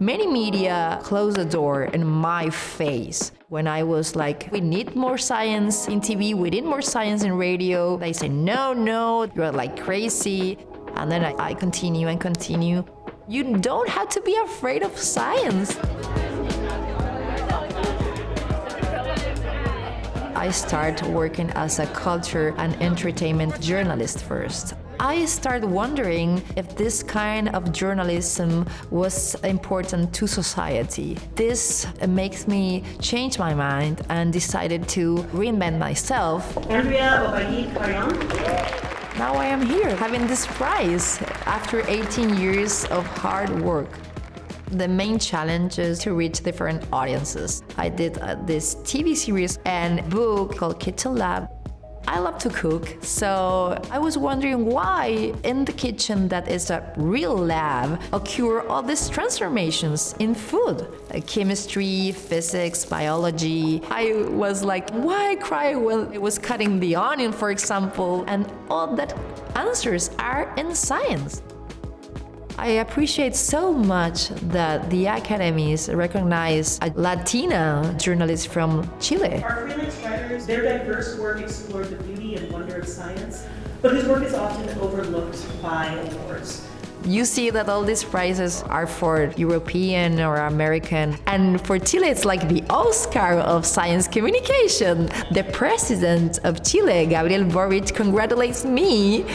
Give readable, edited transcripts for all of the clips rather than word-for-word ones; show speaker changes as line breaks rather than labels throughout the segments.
Many media closed the door in my face. When I was like, we need more science in TV, we need more science in radio, they say, no, you're like crazy. And then I continue and continue. You don't have to be afraid of science. I started working as a culture and entertainment journalist first. I started wondering if this kind of journalism was important to society. This makes me change my mind and decided to reinvent myself.
Andrea Obaid Carrión.
Now I am here having this prize after 18 years of hard work. The main challenge is to reach different audiences. I did this TV series and book called Kitchen Lab. I love to cook, so I was wondering why in the kitchen that is a real lab occur all these transformations in food. Chemistry, physics, biology. I was like, why cry when it was cutting the onion, for example? And all that answers are in science. I appreciate so much that the academies recognize a Latina journalist from Chile.
Our freelance writers, their diverse work explored the beauty and wonder of science, but whose work is often overlooked by awards.
You see that all these prizes are for European or American, and for Chile it's like the Oscar of science communication. The president of Chile, Gabriel Boric, congratulates me.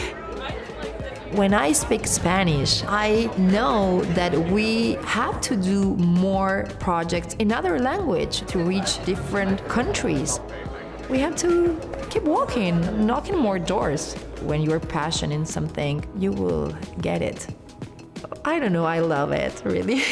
When I speak Spanish, I know that we have to do more projects in other language to reach different countries. We have to keep walking, knocking more doors. When you're passionate in something, you will get it. I don't know, I love it, really.